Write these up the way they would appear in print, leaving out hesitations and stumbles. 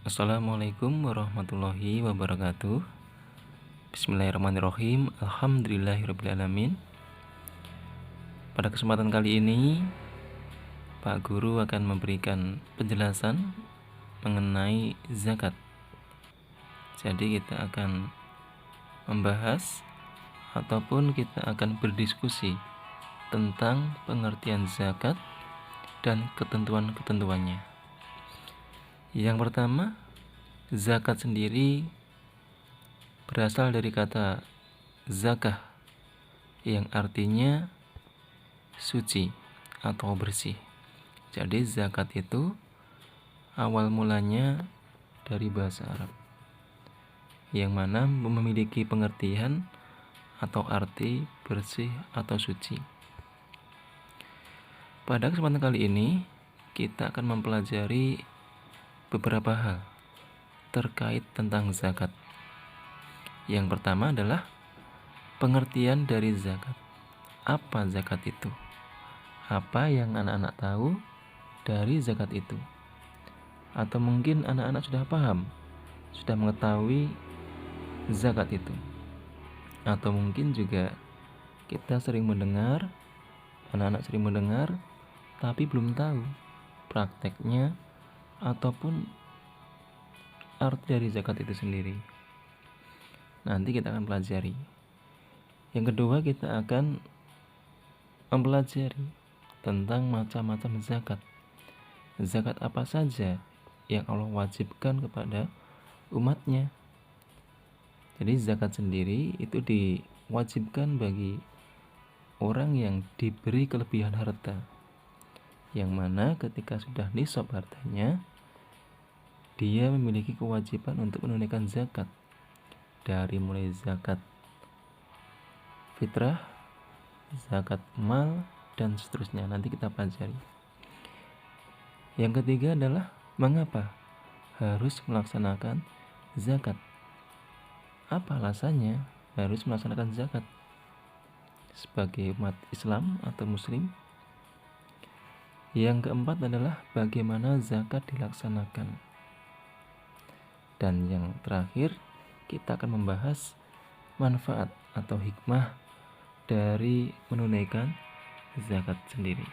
Assalamualaikum warahmatullahi wabarakatuh. Bismillahirrahmanirrahim. Alhamdulillahirrabbilalamin. Pada kesempatan kali ini Pak Guru akan memberikan penjelasan mengenai zakat. Jadi kita akan membahas ataupun kita akan berdiskusi tentang pengertian zakat dan ketentuan-ketentuannya. Yang pertama, zakat sendiri berasal dari kata zakah yang artinya suci atau bersih. Jadi zakat itu awal mulanya dari bahasa Arab yang mana memiliki pengertian atau arti bersih atau suci. Pada kesempatan kali ini kita akan mempelajari beberapa hal terkait tentang zakat. Yang pertama adalah pengertian dari zakat. Apa zakat itu? Apa yang anak-anak tahu dari zakat itu? Atau mungkin anak-anak sudah paham, sudah mengetahui zakat itu. Atau mungkin juga kita sering mendengar, anak-anak sering mendengar, tapi belum tahu prakteknya ataupun arti dari zakat itu sendiri. Nanti kita akan pelajari. Yang kedua, kita akan mempelajari tentang macam-macam zakat. Zakat apa saja yang Allah wajibkan kepada umatnya. Jadi zakat sendiri itu diwajibkan bagi orang yang diberi kelebihan harta, yang mana ketika sudah nisab hartanya, dia memiliki kewajiban untuk menunaikan zakat, dari mulai zakat fitrah, zakat mal, dan seterusnya. Nanti kita pelajari. Yang ketiga adalah mengapa harus melaksanakan zakat. Apa alasannya harus melaksanakan zakat sebagai umat Islam atau Muslim? Yang keempat adalah bagaimana zakat dilaksanakan. Dan yang terakhir, kita akan membahas manfaat atau hikmah dari menunaikan zakat sendiri.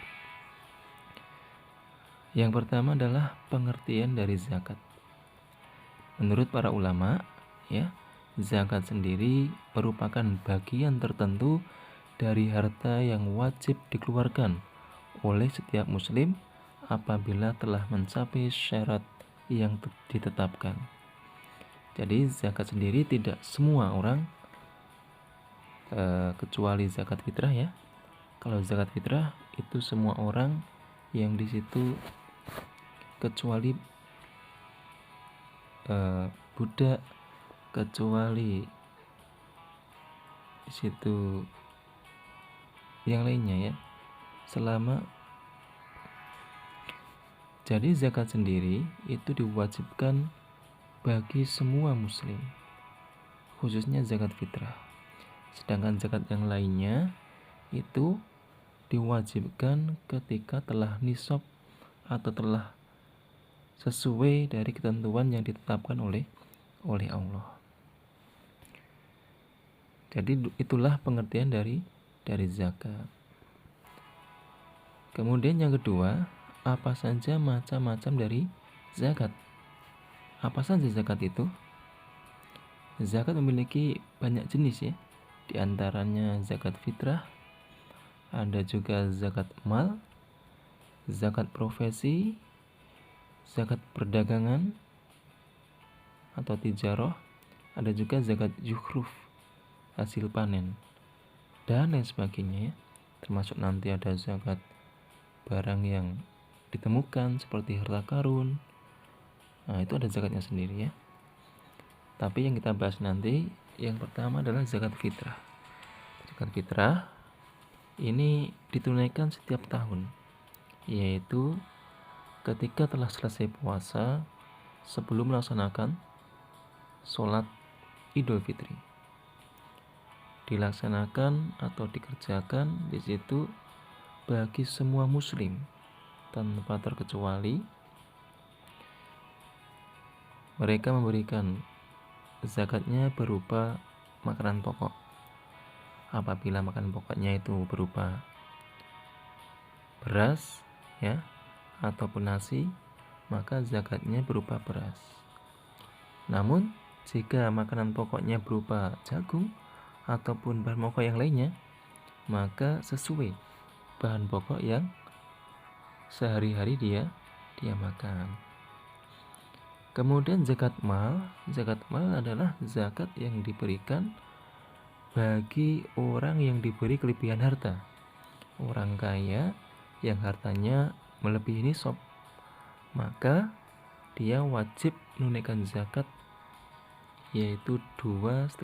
Yang pertama adalah pengertian dari zakat. Menurut para ulama, zakat sendiri merupakan bagian tertentu dari harta yang wajib dikeluarkan oleh setiap muslim apabila telah mencapai syarat yang ditetapkan. Jadi zakat sendiri tidak semua orang, kecuali zakat fitrah ya. Kalau zakat fitrah itu semua orang yang di situ, kecuali budak, kecuali di situ yang lainnya ya. Jadi zakat sendiri itu diwajibkan bagi semua muslim, khususnya zakat fitrah. Sedangkan zakat yang lainnya itu diwajibkan ketika telah nisab atau telah sesuai dari ketentuan yang ditetapkan oleh Allah. Jadi itulah pengertian dari zakat. Kemudian yang kedua, apa saja macam-macam dari zakat? Apa saja zakat itu? Zakat memiliki banyak jenis ya. Di antaranya zakat fitrah, ada juga zakat mal, zakat profesi, zakat perdagangan atau tijarah, ada juga zakat yukhruf, hasil panen, dan lain sebagainya ya. Termasuk nanti ada zakat barang yang ditemukan seperti harta karun. Nah, itu ada zakatnya sendiri ya. Tapi yang kita bahas nanti, yang pertama adalah zakat fitrah. Zakat fitrah ini ditunaikan setiap tahun, yaitu ketika telah selesai puasa sebelum melaksanakan sholat Idul Fitri. Dilaksanakan atau dikerjakan di situ bagi semua muslim tanpa terkecuali, mereka memberikan zakatnya berupa makanan pokok. Apabila makanan pokoknya itu berupa beras ya ataupun nasi, maka zakatnya berupa beras. Namun jika makanan pokoknya berupa jagung ataupun bahan pokok yang lainnya, maka sesuai bahan pokok yang sehari-hari dia makan. Kemudian zakat mal adalah zakat yang diberikan bagi orang yang diberi kelebihan harta. Orang kaya yang hartanya melebihi nisab, maka dia wajib menunaikan zakat, yaitu 2,5%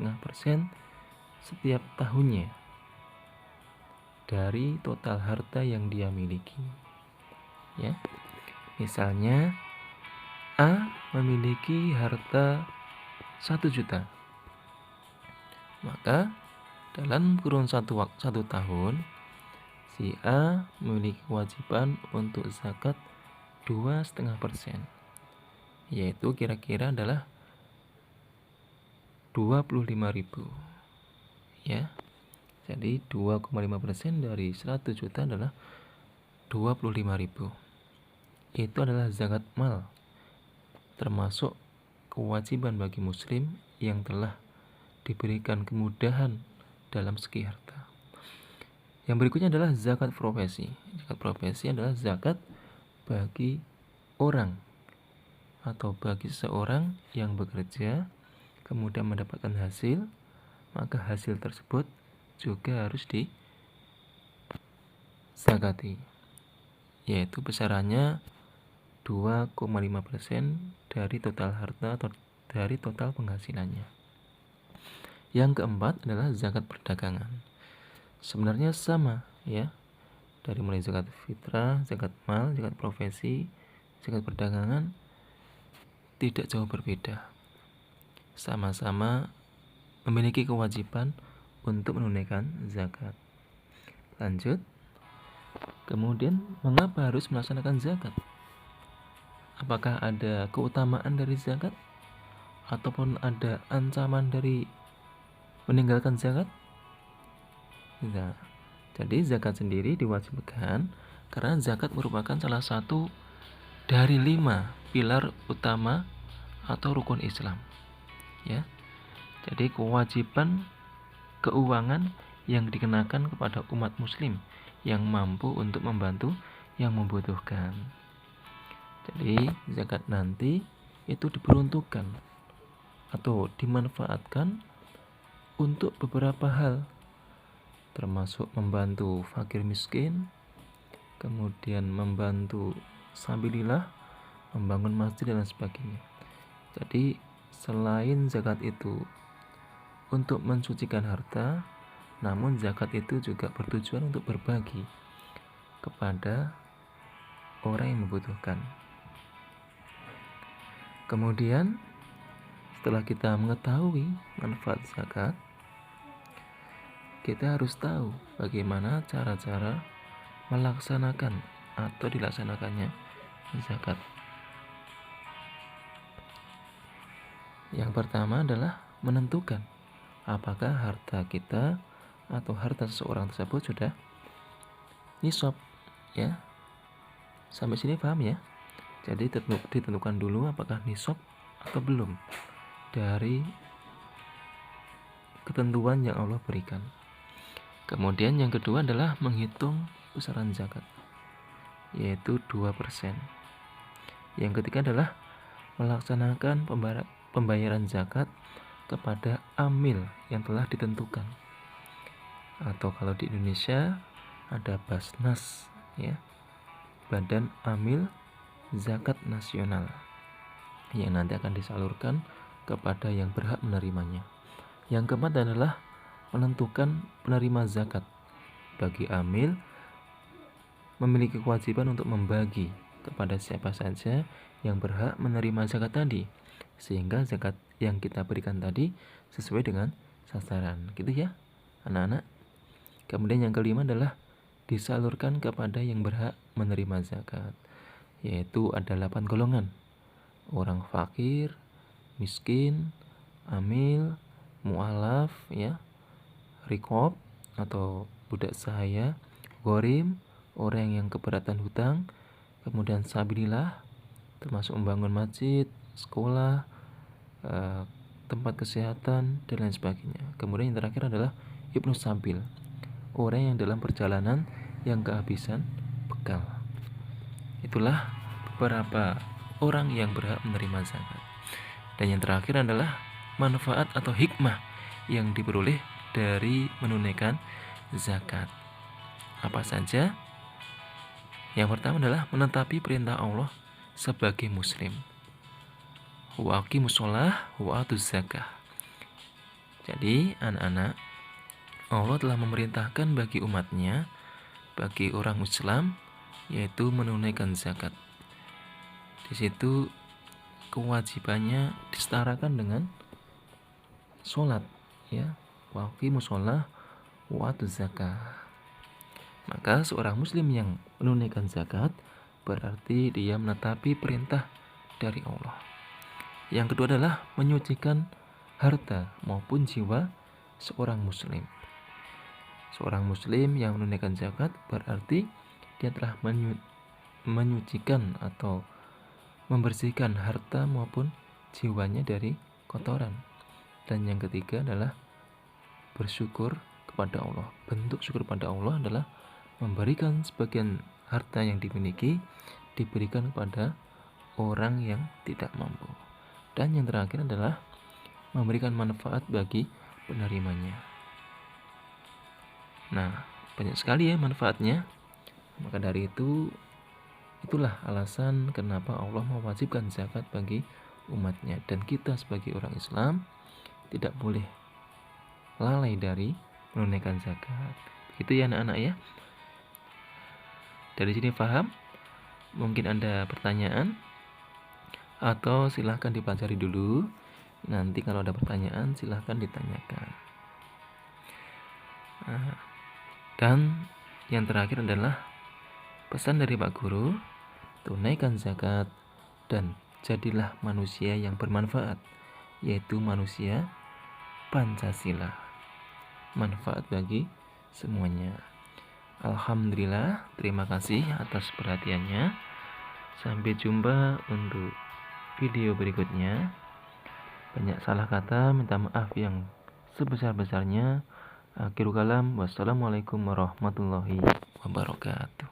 setiap tahunnya dari total harta yang dia miliki. Ya, misalnya A memiliki harta 1 juta, maka dalam kurun satu tahun si A memiliki kewajiban untuk zakat 2,5%, yaitu kira-kira adalah 25.000 ya. Jadi 2,5% dari 100 juta adalah 25.000. Itu adalah zakat mal, termasuk kewajiban bagi muslim yang telah diberikan kemudahan dalam segi harta. Yang berikutnya adalah zakat profesi. Zakat profesi adalah zakat bagi orang atau bagi seseorang yang bekerja kemudian mendapatkan hasil, maka hasil tersebut juga harus disakati, yaitu besarannya 2,5% dari total harta atau dari total penghasilannya. Yang keempat adalah zakat perdagangan. Sebenarnya sama ya, dari mulai zakat fitrah, zakat mal, zakat profesi, zakat perdagangan tidak jauh berbeda. Sama-sama memiliki kewajiban untuk menunaikan zakat. Lanjut. Kemudian mengapa harus melaksanakan zakat? Apakah ada keutamaan dari zakat ataupun ada ancaman dari meninggalkan zakat? Tidak. Jadi zakat sendiri diwajibkan karena zakat merupakan salah satu dari 5 pilar utama atau rukun Islam. Ya. Jadi kewajiban keuangan yang dikenakan kepada umat muslim yang mampu untuk membantu yang membutuhkan. Jadi zakat nanti itu diperuntukkan atau dimanfaatkan untuk beberapa hal, termasuk membantu fakir miskin, kemudian membantu sabilillah, membangun masjid dan sebagainya. Jadi selain zakat itu untuk mensucikan harta, namun zakat itu juga bertujuan untuk berbagi kepada orang yang membutuhkan. Kemudian setelah kita mengetahui manfaat zakat, kita harus tahu bagaimana cara-cara melaksanakan atau dilaksanakannya zakat. Yang pertama adalah menentukan apakah harta kita atau harta seseorang tersebut sudah nisab ya. Sampai sini paham ya? Jadi ditentukan dulu apakah nisab atau belum dari ketentuan yang Allah berikan. Kemudian yang kedua adalah menghitung besaran zakat, yaitu 2%. Yang ketiga adalah melaksanakan pembayaran zakat kepada amil yang telah ditentukan. Atau kalau di Indonesia ada Basnas ya, Badan Amil Zakat Nasional, yang nanti akan disalurkan kepada yang berhak menerimanya. Yang keempat adalah menentukan penerima zakat. Bagi amil memiliki kewajiban untuk membagi kepada siapa saja yang berhak menerima zakat tadi, sehingga zakat yang kita berikan tadi sesuai dengan sasaran, gitu ya anak-anak. Kemudian yang kelima adalah disalurkan kepada yang berhak menerima zakat, yaitu ada 8 golongan: orang fakir, miskin, amil, mu'alaf ya, rikob atau budak sahaya, ghorim, orang yang keberatan hutang, kemudian sabilillah termasuk membangun masjid, sekolah, tempat kesehatan dan lain sebagainya. Kemudian yang terakhir adalah ibnu sabil, orang yang dalam perjalanan yang kehabisan bekal. Itulah beberapa orang yang berhak menerima zakat. Dan yang terakhir adalah manfaat atau hikmah yang diperoleh dari menunaikan zakat. Apa saja? Yang pertama adalah menetapi perintah Allah sebagai muslim. Wa aqimus shalah wa atuz zakah. Jadi anak-anak, Allah telah memerintahkan bagi umatnya, bagi orang Islam, yaitu menunaikan zakat. Di situ kewajibannya disetarakan dengan sholat ya, wa aqimus shalah wa atuz zakah. Maka seorang muslim yang menunaikan zakat berarti dia menetapi perintah dari Allah. Yang kedua adalah menyucikan harta maupun jiwa seorang muslim. Seorang muslim yang menunaikan zakat berarti dia telah menyucikan atau membersihkan harta maupun jiwanya dari kotoran. Dan yang ketiga adalah bersyukur kepada Allah. Bentuk syukur kepada Allah adalah memberikan sebagian harta yang dimiliki diberikan kepada orang yang tidak mampu. Dan yang terakhir adalah memberikan manfaat bagi penerimanya. Nah, banyak sekali ya manfaatnya. Maka dari itu, itulah alasan kenapa Allah mewajibkan zakat bagi umatnya. Dan kita sebagai orang Islam tidak boleh lalai dari menunaikan zakat. Begitu ya anak-anak ya. Dari sini paham? Mungkin ada pertanyaan? Atau silahkan dipelajari dulu. Nanti kalau ada pertanyaan silahkan ditanyakan. Dan yang terakhir adalah pesan dari Pak Guru, tunaikan zakat dan jadilah manusia yang bermanfaat, yaitu manusia Pancasila. Manfaat bagi semuanya. Alhamdulillah, terima kasih atas perhatiannya. Sampai jumpa untuk video berikutnya. Banyak salah kata, minta maaf yang sebesar-besarnya. Akhirul kalam, wassalamualaikum warahmatullahi wabarakatuh.